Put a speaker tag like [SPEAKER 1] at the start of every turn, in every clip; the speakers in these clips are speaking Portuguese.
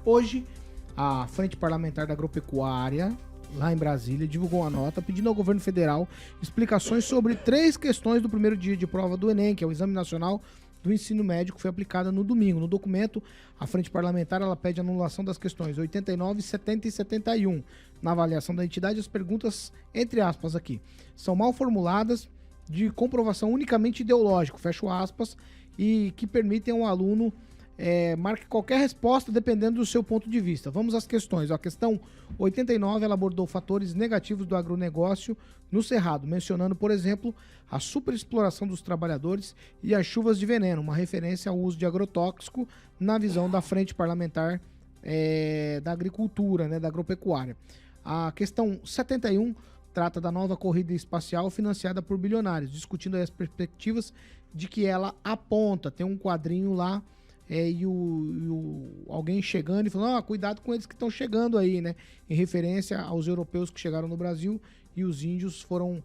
[SPEAKER 1] Hoje, a Frente Parlamentar da Agropecuária, lá em Brasília, divulgou uma nota pedindo ao governo federal explicações sobre 3 questões do primeiro dia de prova do Enem, que é o Exame Nacional do Ensino Médio, que foi aplicada no domingo. No documento, a Frente Parlamentar ela pede a anulação das questões 89, 70 e 71. Na avaliação da entidade, as perguntas, entre aspas aqui, são mal formuladas, de comprovação unicamente ideológica, fecho aspas, e que permitem ao aluno marque qualquer resposta dependendo do seu ponto de vista. Vamos às questões. A questão 89, ela abordou fatores negativos do agronegócio no Cerrado, mencionando, por exemplo, a superexploração dos trabalhadores e as chuvas de veneno, uma referência ao uso de agrotóxico na visão da Frente Parlamentar da Agricultura, né, da Agropecuária. A questão 71 trata da nova corrida espacial financiada por bilionários, discutindo as perspectivas de que ela aponta. Tem um quadrinho lá e alguém chegando e falando, cuidado com eles que estão chegando aí, né? Em referência aos europeus que chegaram no Brasil e os índios foram,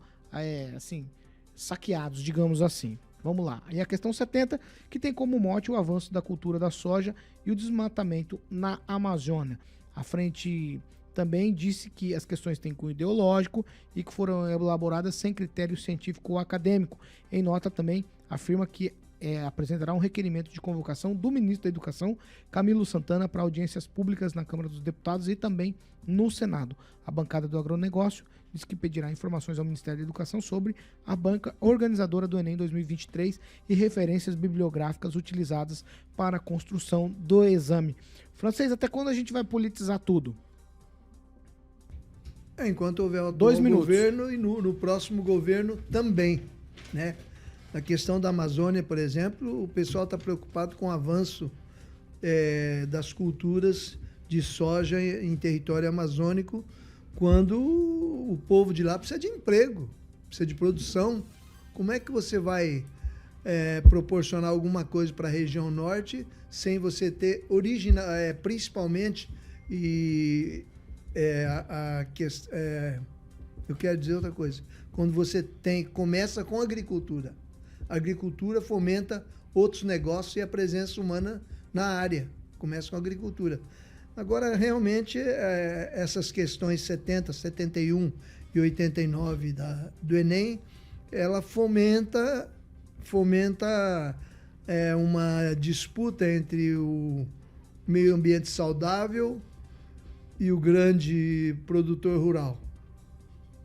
[SPEAKER 1] saqueados, digamos assim. Vamos lá. E a questão 70, que tem como mote o avanço da cultura da soja e o desmatamento na Amazônia. A frente também disse que as questões têm cunho ideológico e que foram elaboradas sem critério científico ou acadêmico. Em nota também afirma que apresentará um requerimento de convocação do ministro da Educação, Camilo Santana, para audiências públicas na Câmara dos Deputados e também no Senado. A bancada do agronegócio diz que pedirá informações ao Ministério da Educação sobre a banca organizadora do Enem 2023 e referências bibliográficas utilizadas para a construção do exame. Francês, até quando a gente vai politizar tudo?
[SPEAKER 2] Enquanto houver o
[SPEAKER 1] 2 minutos.
[SPEAKER 2] Governo e no próximo governo também, né? Na questão da Amazônia, por exemplo, o pessoal está preocupado com o avanço das culturas de soja em território amazônico, quando o povo de lá precisa de emprego, precisa de produção. Como é que você vai proporcionar alguma coisa para a região norte sem você ter principalmente eu quero dizer outra coisa. Quando você começa com a agricultura. A agricultura fomenta outros negócios e a presença humana na área. Começa com a agricultura. Agora, realmente, essas questões 70, 71 e 89 do Enem, ela fomenta uma disputa entre o meio ambiente saudável e o grande produtor rural.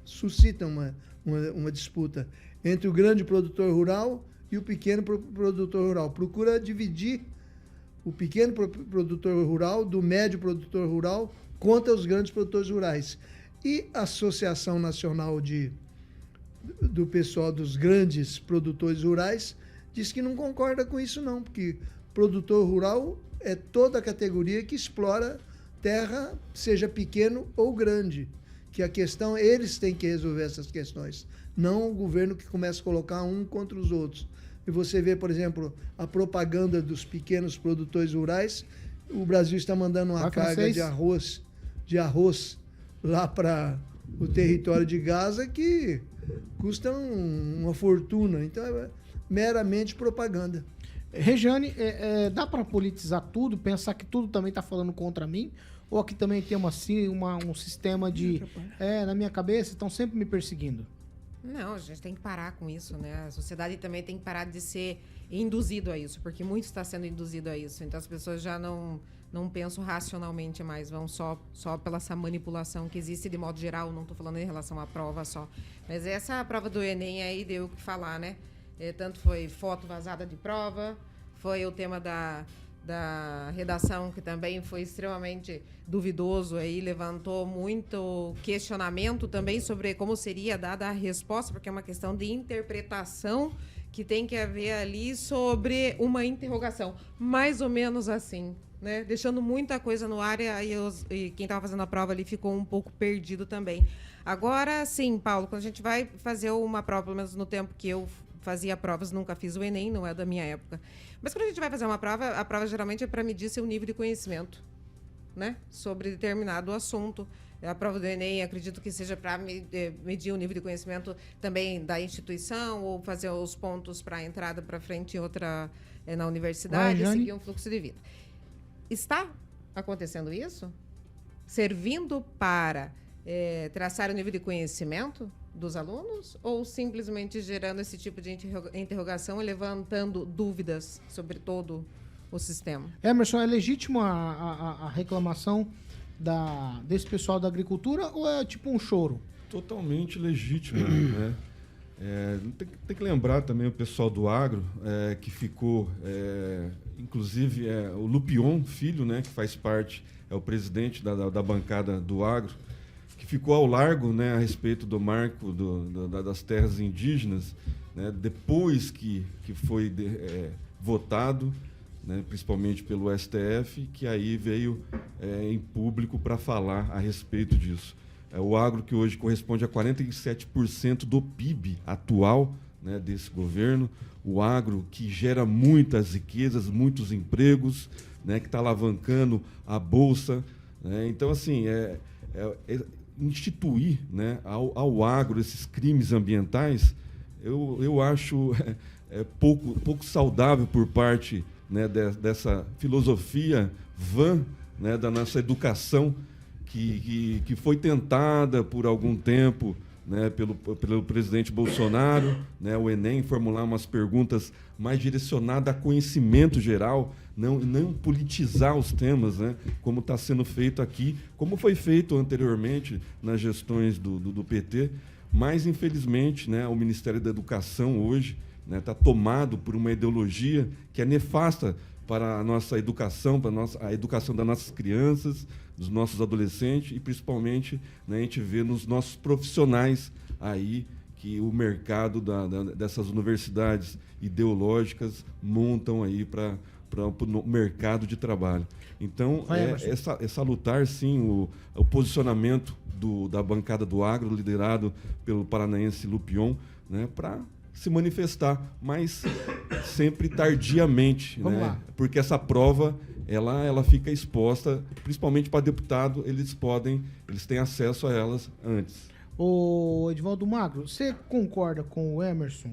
[SPEAKER 2] Suscita uma disputa entre o grande produtor rural e o pequeno produtor rural. Procura dividir o pequeno produtor rural do médio produtor rural contra os grandes produtores rurais. E a Associação Nacional do pessoal dos grandes produtores rurais diz que não concorda com isso não, porque produtor rural é toda a categoria que explora terra, seja pequeno ou grande. Que a questão, eles têm que resolver essas questões, não o governo que começa a colocar um contra os outros. E você vê, por exemplo, a propaganda dos pequenos produtores rurais, o Brasil está mandando uma carga de arroz lá para o território de Gaza que custa uma fortuna. Então é meramente propaganda.
[SPEAKER 1] Rejane, dá para politizar tudo, pensar que tudo também está falando contra mim? Ou aqui também tem um sistema de... na minha cabeça, estão sempre me perseguindo?
[SPEAKER 3] Não, a gente tem que parar com isso, né? A sociedade também tem que parar de ser induzido a isso, porque muito está sendo induzido a isso. Então as pessoas já não pensam racionalmente mais, vão só pela essa manipulação que existe de modo geral, não estou falando em relação à prova só. Mas essa prova do Enem aí deu o que falar, né? Tanto foi foto vazada de prova, foi o tema da redação, que também foi extremamente duvidoso, aí levantou muito questionamento também sobre como seria dada a resposta, porque é uma questão de interpretação que tem que haver ali sobre uma interrogação, mais ou menos assim, né? Deixando muita coisa no ar e quem estava fazendo a prova ali ficou um pouco perdido também. Agora, sim, Paulo, quando a gente vai fazer uma prova, pelo menos no tempo que eu fazia provas, nunca fiz o Enem, não é da minha época. Mas quando a gente vai fazer uma prova, a prova geralmente é para medir seu nível de conhecimento, né? Sobre determinado assunto. A prova do Enem, acredito que seja para medir o nível de conhecimento também da instituição ou fazer os pontos para a entrada para frente em outra na universidade, seguir um fluxo de vida. Está acontecendo isso? Servindo para traçar o nível de conhecimento dos alunos ou simplesmente gerando esse tipo de interrogação e levantando dúvidas sobre todo o sistema?
[SPEAKER 1] Emerson, é legítimo a reclamação desse pessoal da agricultura ou é tipo um choro?
[SPEAKER 4] Totalmente legítimo, né? Tem que lembrar também o pessoal do agro, que ficou, inclusive o Lupion Filho, né, que faz parte, é o presidente da bancada do agro, que ficou ao largo, né, a respeito do marco das terras indígenas, né, depois que foi votado, né, principalmente pelo STF, que aí veio em público para falar a respeito disso. O agro, que hoje corresponde a 47% do PIB atual, né, desse governo, o agro que gera muitas riquezas, muitos empregos, né, que está alavancando a Bolsa. Né? Então, assim, instituir, né, ao agro esses crimes ambientais, eu acho pouco saudável por parte, né, dessa filosofia vã, né, da nossa educação, que foi tentada por algum tempo, né, pelo presidente Bolsonaro, né, o Enem, formular umas perguntas mais direcionadas a conhecimento geral, não politizar os temas, né, como está sendo feito aqui, como foi feito anteriormente nas gestões do PT, mas, infelizmente, né, o Ministério da Educação hoje está tomado por uma ideologia que é nefasta para a nossa educação, para a educação das nossas crianças, dos nossos adolescentes e, principalmente, né, a gente vê nos nossos profissionais aí que o mercado dessas universidades ideológicas montam aí para o mercado de trabalho. Então, essa lutar, sim, o posicionamento da bancada do agro, liderado pelo paranaense Lupion, né, para se manifestar, mas sempre tardiamente,
[SPEAKER 1] Vamos
[SPEAKER 4] né?
[SPEAKER 1] lá.
[SPEAKER 4] Porque essa prova ela fica exposta, principalmente para deputado, eles têm acesso a elas antes.
[SPEAKER 1] Ô, Edivaldo Magro, você concorda com o Emerson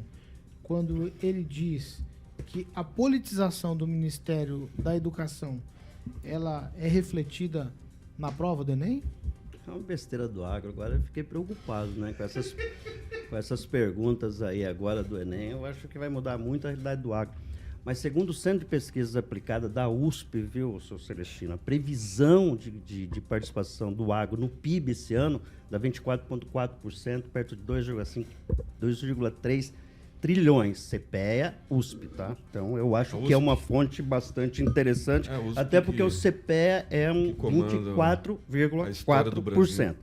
[SPEAKER 1] quando ele diz que a politização do Ministério da Educação ela é refletida na prova do Enem?
[SPEAKER 5] É uma besteira do agro. Agora eu fiquei preocupado, né, com essas perguntas aí agora do Enem. Eu acho que vai mudar muito a realidade do agro. Mas segundo o Centro de Pesquisas Aplicada da USP, viu, seu Celestino, a previsão de participação do agro no PIB esse ano dá 24,4%, perto de 2,3 trilhões. CPEA, USP, tá? Então, eu acho que é uma fonte bastante interessante, até porque o CPEA é um 24,4%.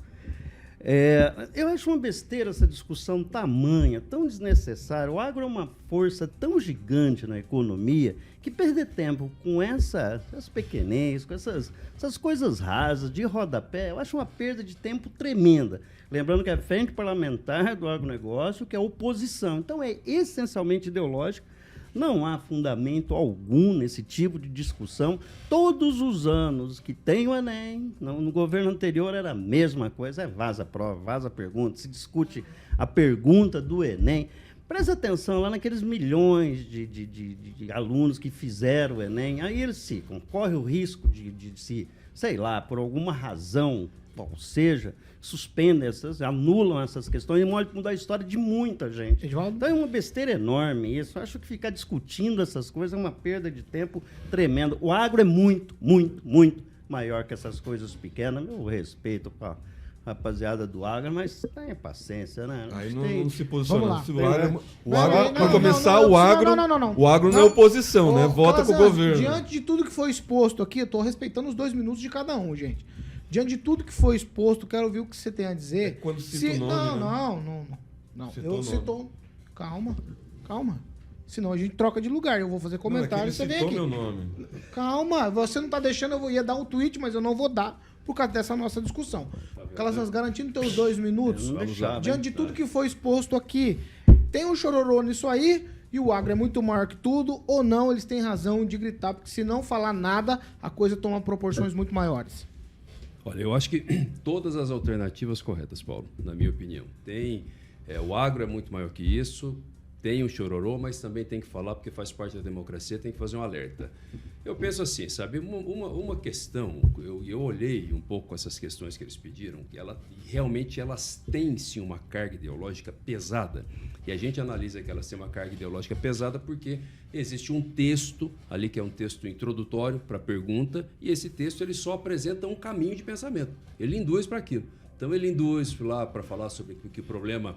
[SPEAKER 5] Eu acho uma besteira essa discussão tamanha, tão desnecessária. O agro é uma força tão gigante na economia que perder tempo com essas pequenez, com essas coisas rasas, de rodapé, eu acho uma perda de tempo tremenda. Lembrando que é a frente parlamentar do agronegócio, que é a oposição. Então, é essencialmente ideológico. Não há fundamento algum nesse tipo de discussão. Todos os anos que tem o Enem, no governo anterior era a mesma coisa, vaza a prova, vaza a pergunta, se discute a pergunta do Enem. Presta atenção lá naqueles milhões de alunos que fizeram o Enem, aí eles ficam, corre o risco de se, sei lá, por alguma razão, ou seja, suspendem anulam essas questões e mudar a história de muita gente.
[SPEAKER 1] Edivaldo?
[SPEAKER 5] Então é uma besteira enorme isso. Eu acho que ficar discutindo essas coisas é uma perda de tempo tremenda. O agro é muito, muito, muito maior que essas coisas pequenas. Meu respeito para a rapaziada do agro, mas tenha paciência, né?
[SPEAKER 4] Aí não se posiciona.
[SPEAKER 1] Vamos
[SPEAKER 4] O
[SPEAKER 1] lá.
[SPEAKER 4] agro, para começar, o agro não é oposição, né? Vota com o governo.
[SPEAKER 1] Diante de tudo que foi exposto aqui, eu estou respeitando os 2 minutos de cada um, gente. Diante de tudo que foi exposto, quero ouvir o que você tem a dizer.
[SPEAKER 4] Quando cita o nome,
[SPEAKER 1] não.
[SPEAKER 4] Citou
[SPEAKER 1] Eu citou. Calma. Senão a gente troca de lugar. Eu vou fazer comentário e você vem aqui.
[SPEAKER 4] Meu nome.
[SPEAKER 1] Calma, você não tá deixando, eu ia dar um tweet, mas eu não vou dar por causa dessa nossa discussão. Aquelas garantindo teus 2 minutos. Diante de tudo que foi exposto aqui, tem um chororô nisso aí, e o agro é muito maior que tudo, ou não, eles têm razão de gritar, porque se não falar nada, a coisa toma proporções muito maiores.
[SPEAKER 6] Olha, eu acho que todas as alternativas corretas, Paulo, na minha opinião. O agro é muito maior que isso, tem o chororô, mas também tem que falar, porque faz parte da democracia, tem que fazer um alerta. Eu penso assim, sabe, uma questão, eu olhei um pouco essas questões que eles pediram, que realmente elas têm sim uma carga ideológica pesada, e a gente analisa que elas têm uma carga ideológica pesada porque existe um texto ali, que é um texto introdutório para a pergunta, e esse texto ele só apresenta um caminho de pensamento, ele induz para aquilo. Então, ele induz lá para falar sobre que o problema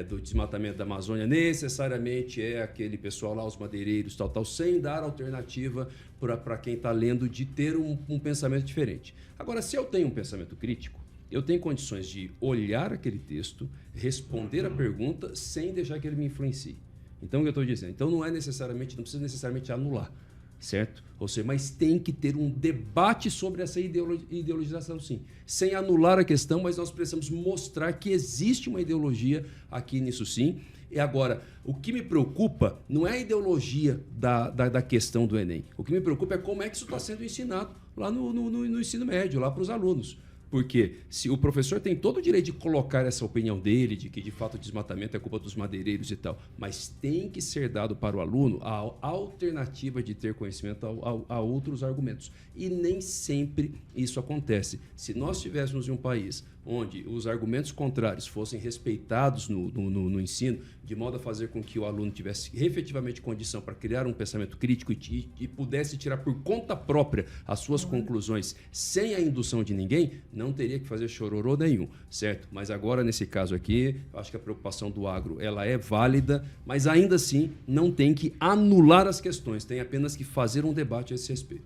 [SPEAKER 6] do desmatamento da Amazônia necessariamente é aquele pessoal lá, os madeireiros, tal, sem dar alternativa para quem está lendo de ter um pensamento diferente. Agora, se eu tenho um pensamento crítico, eu tenho condições de olhar aquele texto, responder a pergunta sem deixar que ele me influencie. Então, o que eu estou dizendo? Então, não precisa necessariamente anular. Certo? Ou seja, mas tem que ter um debate sobre essa ideologização, sim. Sem anular a questão, mas nós precisamos mostrar que existe uma ideologia aqui nisso, sim. E agora, o que me preocupa não é a ideologia da questão do Enem. O que me preocupa é como é que isso está sendo ensinado lá no ensino médio, lá para os alunos. Porque se o professor tem todo o direito de colocar essa opinião dele, de que de fato o desmatamento é culpa dos madeireiros e tal, mas tem que ser dado para o aluno a alternativa de ter conhecimento a outros argumentos. E nem sempre isso acontece. Se nós estivéssemos em um país onde os argumentos contrários fossem respeitados no ensino, de modo a fazer com que o aluno tivesse efetivamente condição para criar um pensamento crítico e pudesse tirar por conta própria as suas conclusões sem a indução de ninguém, não teria que fazer chororô nenhum, certo? Mas agora, nesse caso aqui, eu acho que a preocupação do agro ela é válida, mas ainda assim não tem que anular as questões, tem apenas que fazer um debate a esse respeito.